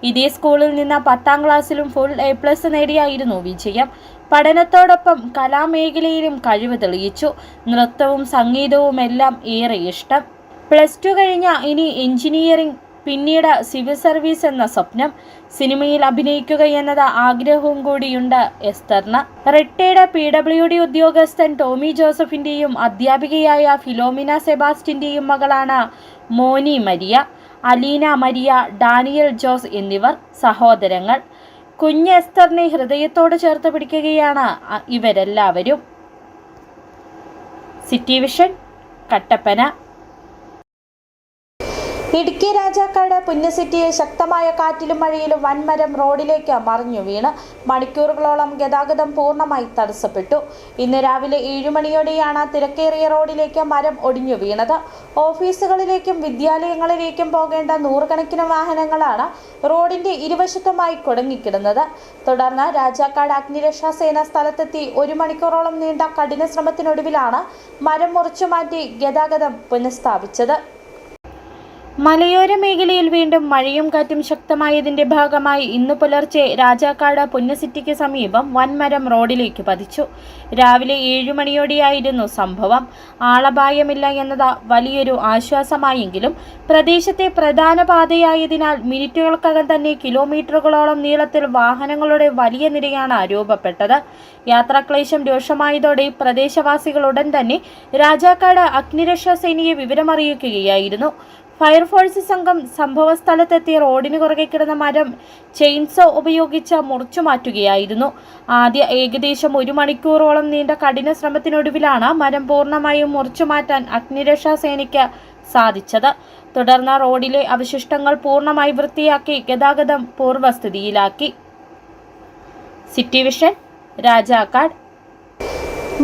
ഇതേ സ്കൂളിൽ നിന്ന് 10ാം ക്ലാസ്സിലും ഫുൾ A+ നേടിയായിരുന്നു വിജയം. പഠനത്തോടൊപ്പം കലാമേഖലയിലും കഴിവ് തെളിയിച്ചു. നൃത്തവും സംഗീതവുമെല്ലാം ഏറെ ഇഷ്ടം. +2 കഴിഞ്ഞ ഇനി എഞ്ചിനീയറിംഗ്, പിന്നീട് സിവിൽ സർവീസ് എന്ന സ്വപ്നം. സിനിമയിൽ അഭിനയിക്കുക എന്നത് ആഗ്രഹവും കൂടിയുണ്ട് എസ്തറിന്. റിട്ടയർഡ് PWD ഉദ്യോഗസ്ഥൻ ടോമി ജോസഫിന്റെയും അധ്യാപികയായ ഫിലോമിന സെബാസ്റ്റ്യന്റെയും മകളാണ് മോനി മരിയ. അലീന മരിയ, ഡാനിയൽ ജോസ് എന്നിവർ സഹോദരങ്ങൾ. കുഞ്ഞ് എസ്തറിനെ ഹൃദയത്തോട് ചേർത്ത് പിടിക്കുകയാണ് ഇവരെല്ലാവരും. City vision, Kattappana. ഇടുക്കി രാജാക്കാട് പുണ്യസിറ്റിയിൽ ശക്തമായ കാറ്റിലും മഴയിലും വൻമരം റോഡിലേക്ക് മറിഞ്ഞു വീണ് മണിക്കൂറുകളോളം ഗതാഗതം പൂർണ്ണമായി തടസ്സപ്പെട്ടു. ഇന്ന് രാവിലെ 7 മണിയോടെയാണ് തിരക്കേറിയ റോഡിലേക്ക് മരം ഒടിഞ്ഞു വീണത്. ഓഫീസുകളിലേക്കും വിദ്യാലയങ്ങളിലേക്കും പോകേണ്ട നൂറുകണക്കിന് വാഹനങ്ങളാണ് റോഡിന്റെ ഇരുവശത്തുമായി കുടുങ്ങിക്കിടന്നത്. തുടർന്ന് രാജാക്കാട് അഗ്നിരക്ഷാസേന സ്ഥലത്തെത്തി 1 മണിക്കൂറോളം നീണ്ട കഠിന ശ്രമത്തിനൊടുവിലാണ് മരം മുറിച്ചുമാറ്റി ഗതാഗതം പുനഃസ്ഥാപിച്ചത്. മലയോര മേഖലയിൽ വീണ്ടും മഴയും കാറ്റും ശക്തമായതിന്റെ ഭാഗമായി ഇന്ന് പുലർച്ചെ രാജാക്കാട് പുണ്യസിറ്റിക്ക് സമീപം വൻമരം റോഡിലേക്ക് പതിച്ചു. രാവിലെ 7 മണിയോടെയായിരുന്നു സംഭവം. ആളപായമില്ല എന്നത് വലിയൊരു ആശ്വാസമായെങ്കിലും പ്രദേശത്തെ പ്രധാന പാതയായതിനാൽ മിനിറ്റുകൾക്കകം തന്നെ കിലോമീറ്ററുകളോളം നീളത്തിൽ വാഹനങ്ങളുടെ വലിയ നിരയാണ് രൂപപ്പെട്ടത്. യാത്രാക്ലേശം രൂക്ഷമായതോടെ പ്രദേശവാസികൾ ഉടൻ തന്നെ രാജാക്കാട് അഗ്നിരക്ഷാസേനയെ വിവരമറിയിക്കുകയായിരുന്നു. ഫയർഫോഴ്സ് സംഘം സംഭവസ്ഥലത്തെത്തി റോഡിന് കുറുകെ കിടന്ന മരം ചെയിൻസോ ഉപയോഗിച്ച് മുറിച്ചു മാറ്റുകയായിരുന്നു. ആദ്യ ഏകദേശം 1 മണിക്കൂറോളം നീണ്ട കഠിന ശ്രമത്തിനൊടുവിലാണ് മരം പൂർണ്ണമായും മുറിച്ചു മാറ്റാൻ അഗ്നിരക്ഷാസേനയ്ക്ക് സാധിച്ചത്. തുടർന്ന് റോഡിലെ അവശിഷ്ടങ്ങൾ പൂർണ്ണമായി വൃത്തിയാക്കി ഗതാഗതം പൂർവ്വസ്ഥിതിയിലാക്കി. City vision, Rajakkad.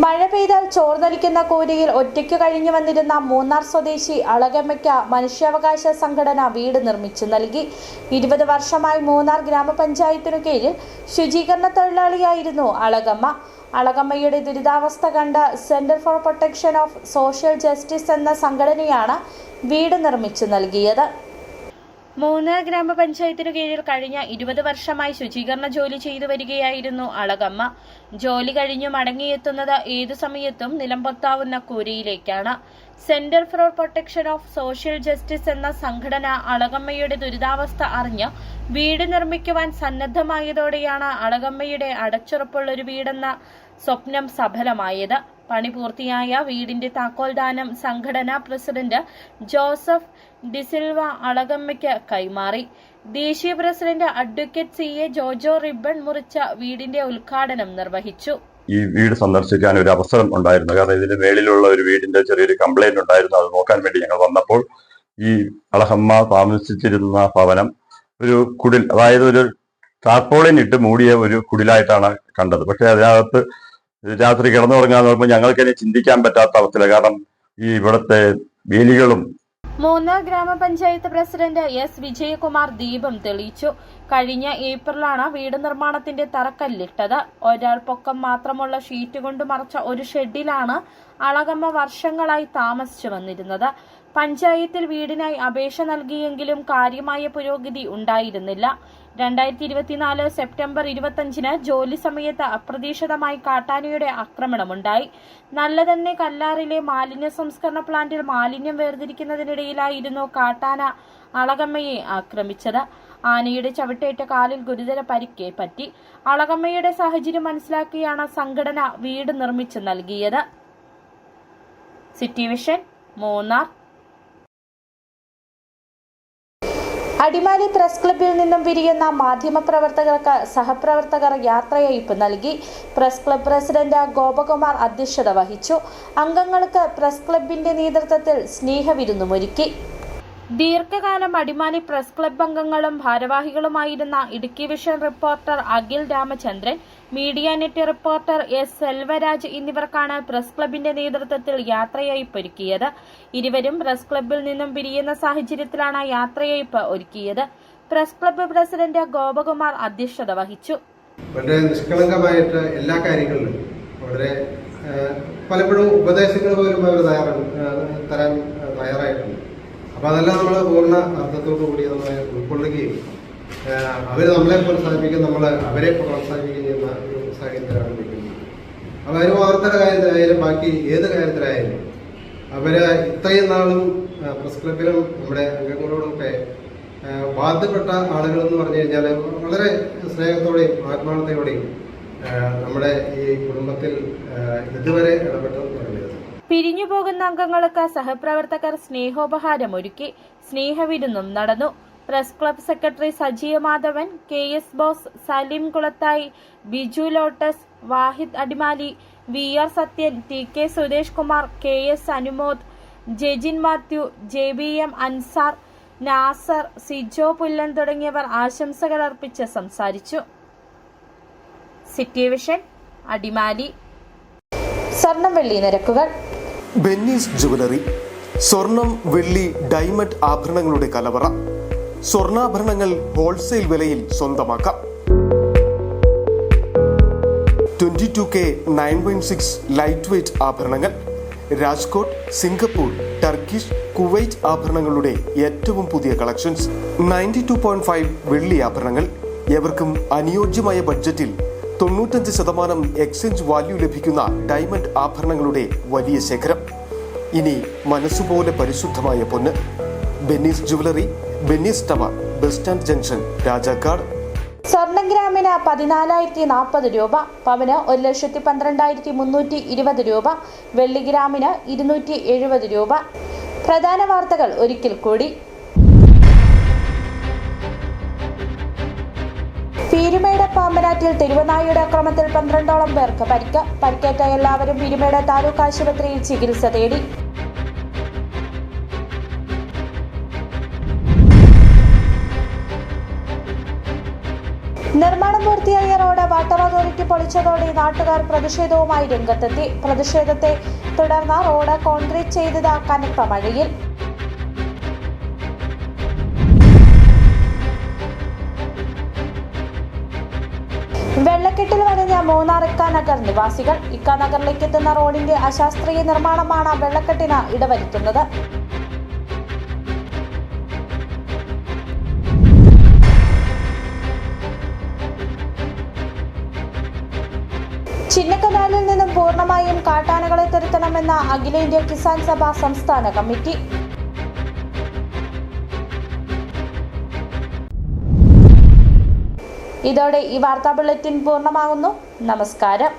മഴ പെയ്താൽ ചോർന്നൊലിക്കുന്ന കൂരയിൽ ഒറ്റയ്ക്ക് കഴിഞ്ഞു വന്നിരുന്ന മൂന്നാർ സ്വദേശി അളഗമ്മയ്ക്ക് മനുഷ്യാവകാശ സംഘടന വീട് നിർമ്മിച്ചു നൽകി. 20 വർഷമായി മൂന്നാർ ഗ്രാമപഞ്ചായത്തിനു കീഴിൽ ശുചീകരണ തൊഴിലാളിയായിരുന്നു അളഗമ്മ. അളഗമ്മയുടെ ദുരിതാവസ്ഥ കണ്ട് centre for protection of social justice എന്ന സംഘടനയാണ് വീട് നിർമ്മിച്ചു നൽകിയത്. മൂന്നാർ ഗ്രാമപഞ്ചായത്തിനു കീഴിൽ കഴിഞ്ഞ 20 വർഷമായി ശുചീകരണ ജോലി ചെയ്തു വരികയായിരുന്നു അളഗമ്മ. ജോലി കഴിഞ്ഞു മടങ്ങിയെത്തുന്നത് ഏതു സമയത്തും നിലംപൊത്താവുന്ന കൂരയിലേക്കാണ്. Centre for protection of social justice എന്ന സംഘടന അളഗമ്മയുടെ ദുരിതാവസ്ഥ അറിഞ്ഞ് വീട് നിർമ്മിക്കുവാൻ സന്നദ്ധമായതോടെയാണ് അളഗമ്മയുടെ അടച്ചുറപ്പുള്ളൊരു വീടെന്ന സ്വപ്നം സഫലമായത്. പണി പൂർത്തിയായ വീടിന്റെ താക്കോൽദാനം സംഘടനാ പ്രസിഡന്റ് ജോസഫ് ഡിസിൽവ അളഗമ്മയ്ക്ക് കൈമാറി. ദേശീയ president advocate CA Jojo ribbon മുറിച്ച വീടിന്റെ ഉദ്ഘാടനം നിർവഹിച്ചു. ഈ വീട് സന്ദർശിക്കാൻ ഒരു അവസരം ഉണ്ടായിരുന്നു. കാരണം ഇതിന് മേളിലുള്ള ഒരു വീടിന്റെ ചെറിയൊരു കംപ്ലൈന്റ് ഉണ്ടായിരുന്നു. അത് നോക്കാൻ വേണ്ടി ഞങ്ങൾ വന്നപ്പോൾ ഈ അളഗമ്മ താമസിച്ചിരുന്ന ഭവനം ഒരു കുടിൽ, അതായത് ഒരു ടാർപോളിനിട്ട് മൂടിയ ഒരു കുടിലായിട്ടാണ് കണ്ടത്. പക്ഷെ അതിനകത്ത് രാത്രി കിടന്നുറങ്ങാൻ നോക്കുമ്പോൾ ഞങ്ങൾക്ക് തന്നെ ചിന്തിക്കാൻ പറ്റാത്ത അവസ്ഥയില്ല. കാരണം ഈ ഇവിടുത്തെ വേലികളും. മൂന്നാർ ഗ്രാമപഞ്ചായത്ത് പ്രസിഡന്റ് S വിജയകുമാർ ദീപം തെളിയിച്ചു. കഴിഞ്ഞ ഏപ്രിലാണ് വീട് നിർമ്മാണത്തിന്റെ തറക്കല്ലിട്ടത്. ഒരാൾ പൊക്കം മാത്രമുള്ള ഷീറ്റ് കൊണ്ട് മറച്ച ഒരു ഷെഡിലാണ് അളഗമ്മ വർഷങ്ങളായി താമസിച്ചു വന്നിരുന്നത്. പഞ്ചായത്തിൽ വീടിനായി അപേക്ഷ നൽകിയെങ്കിലും കാര്യമായ പുരോഗതി ഉണ്ടായിരുന്നില്ല. 2024 സെപ്റ്റംബർ 25 ജോലി സമയത്ത് അപ്രതീക്ഷിതമായി കാട്ടാനയുടെ ആക്രമണമുണ്ടായി. നല്ലതന്നെ കല്ലാറിലെ മാലിന്യ സംസ്കരണ പ്ലാന്റിൽ മാലിന്യം വേർതിരിക്കുന്നതിനിടയിലായിരുന്നു കാട്ടാന അളഗമ്മയെ ആക്രമിച്ചത്. ആനയുടെ ചവിട്ടേറ്റ കാലിൽ ഗുരുതര പരിക്ക് പറ്റി. അളഗമ്മയുടെ സാഹചര്യം മനസ്സിലാക്കിയാണ് സംഘടന വീട് നിർമ്മിച്ചു നൽകിയത്. City vision, Munnar. Adimali press ക്ലബ്ബിൽ നിന്നും പിരിയുന്ന മാധ്യമപ്രവർത്തകർക്ക് സഹപ്രവർത്തകർ യാത്രയയപ്പ് നൽകി. പ്രസ് ക്ലബ്ബ് പ്രസിഡന്റ് ഗോപകുമാർ അധ്യക്ഷത വഹിച്ചു. അംഗങ്ങൾക്ക് പ്രസ് ക്ലബ്ബിന്റെ നേതൃത്വത്തിൽ സ്നേഹവിരുന്നുമൊരുക്കി. ദീർഘകാലം അടിമാലി പ്രസ് ക്ലബ്ബ് അംഗങ്ങളും ഭാരവാഹികളുമായിരുന്ന Idukki vision reporter Akhil Ramachandran, media net reporter S Selvaraj എന്നിവർക്കാണ് പ്രസ് ക്ലബിന്റെ നേതൃത്വത്തിൽ യാത്രയയപ്പ് ഒരുക്കിയത്. ഇരുവരും പ്രസ് ക്ലബ്ബിൽ നിന്നും പിരിയുന്ന സാഹചര്യത്തിലാണ് യാത്രയയപ്പ് ഒരുക്കിയത്. പ്രസ് ക്ലബ്ബ് പ്രസിഡന്റ് ഗോപകുമാർ അധ്യക്ഷത വഹിച്ചു. വളരെ നിഷ്കളങ്കമായിട്ട് എല്ലാ കാര്യങ്ങളിലും വളരെ പലപ്പോഴും ഉപദേശങ്ങൾ പോലും അവർ തരാൻ തയ്യാറായിട്ടുണ്ട്. അപ്പോൾ അതെല്ലാം നമ്മൾ പൂർണ്ണ അർത്ഥത്തോടു കൂടി നമ്മൾ ഉൾക്കൊള്ളുകയും അവർ നമ്മളെ പ്രോത്സാഹിപ്പിക്കും, നമ്മൾ അവരെ പ്രോത്സാഹിപ്പിക്കുകയും ചെയ്യുന്ന ഒരു സാഹചര്യത്തിലാണ് നിൽക്കുന്നത്. അപ്പോൾ അതിന് വാർത്തയുടെ കാര്യത്തിലായാലും ബാക്കി ഏത് കാര്യത്തിലായാലും അവർ ഇത്രയും നാളും പ്രസ് ക്ലബിലും നമ്മുടെ അംഗങ്ങളോടൊക്കെ ബാധ്യപ്പെട്ട ആളുകളെന്ന് പറഞ്ഞു കഴിഞ്ഞാൽ വളരെ സ്നേഹത്തോടെയും ആത്മാർത്ഥതയോടെയും നമ്മുടെ ഈ കുടുംബത്തിൽ ഇതുവരെ ഇടപെട്ടു തുടങ്ങിയത്. പിരിഞ്ഞു പോകുന്ന അംഗങ്ങൾക്ക് സഹപ്രവർത്തകർ സ്നേഹോപഹാരം ഒരുക്കി സ്നേഹവിരുന്നും നടന്നു. Press club secretary Sajeev Madhavan, KS Bose, Saleem Kulathayi, Biju Lotus, Wahid Adimali, VR Sathyan, TK Suresh Kumar, KS Anumod, Jejin Mathew, JBM Ansar, Nasar, Sijo Pullan തുടങ്ങിയവർ ആശംസകൾ അർപ്പിച്ച് സംസാരിച്ചു. City vision, Adimali. സ്വർണം വെള്ളി നിരക്കുകൾ. ബെന്നീസ് ജുവലറി, സ്വർണം, വെള്ളി, ഡയമണ്ട് ആഭരണങ്ങളുടെ കലവറ. സ്വർണ്ണാഭരണങ്ങൾ ഹോൾസെയിൽ വിലയിൽ സ്വന്തമാക്കാം. 22K 916 ലൈറ്റ് വെയ്റ്റ് ആഭരണങ്ങൾ. രാജ്കോട്ട്, സിംഗപ്പൂർ, ടർക്കിഷ്, കുവൈറ്റ് ആഭരണങ്ങളുടെ ഏറ്റവും പുതിയ കളക്ഷൻസ്. 92.5 വെള്ളി ആഭരണങ്ങൾ. എവർക്കും അനുയോജ്യമായ ബഡ്ജറ്റിൽ 95% എക്സ്ചേഞ്ച് വാല്യൂ ലഭിക്കുന്ന ഡയമണ്ട് ആഭരണങ്ങളുടെ വലിയ ശേഖരം. ഇനി മനസ്സുപോലെ പരിശുദ്ധമായ പൊന്ന്. Benny's jewellery, Benny's tower, bus stand junction, Rajakkad. സ്വർണ്ണ ഗ്രാമിന് 14,040 രൂപ, പവന് 1,12,320 രൂപ, വെള്ളി ഗ്രാമിന് 270 രൂപ. പ്രധാന വാർത്തകൾ ഒരിക്കൽ കൂടി. പീരുമേട് പാമ്പനാറ്റിൽ തെരുവുനായയുടെ ആക്രമണത്തിൽ 12ഓളം പേർക്ക് പരിക്ക്. പരിക്കേറ്റ എല്ലാവരും പീരുമേട് താലൂക്ക് ആശുപത്രിയിൽ ചികിത്സ തേടി. നിർമ്മാണം പൂർത്തിയായ റോഡ് വാട്ടർ അതോറിറ്റി പൊളിച്ചതോടെ നാട്ടുകാർ പ്രതിഷേധവുമായി രംഗത്തെത്തി. പ്രതിഷേധത്തെ തുടർന്ന് റോഡ് കോൺക്രീറ്റ് ചെയ്തത് കനത്ത മഴയിൽ. വെള്ളക്കെട്ടിൽ വരഞ്ഞ മൂന്നാർ ഇക്കാനഗർ നിവാസികൾ. ഇക്കാനഗറിലേക്ക് എത്തുന്ന റോഡിന്റെ അശാസ്ത്രീയ നിർമ്മാണമാണ് വെള്ളക്കെട്ടിന് ഇടവരുത്തുന്നത്. ചിന്നക്കനാലിൽ നിന്നും പൂർണ്ണമായും കാട്ടാനകളെ തുരത്തണമെന്ന അഖിലേന്ത്യാ കിസാൻ സഭ സംസ്ഥാന കമ്മിറ്റി. ഇതോടെ ഈ വാർത്താ ബുള്ളറ്റിൻ പൂർണ്ണമാകുന്നു. നമസ്കാരം.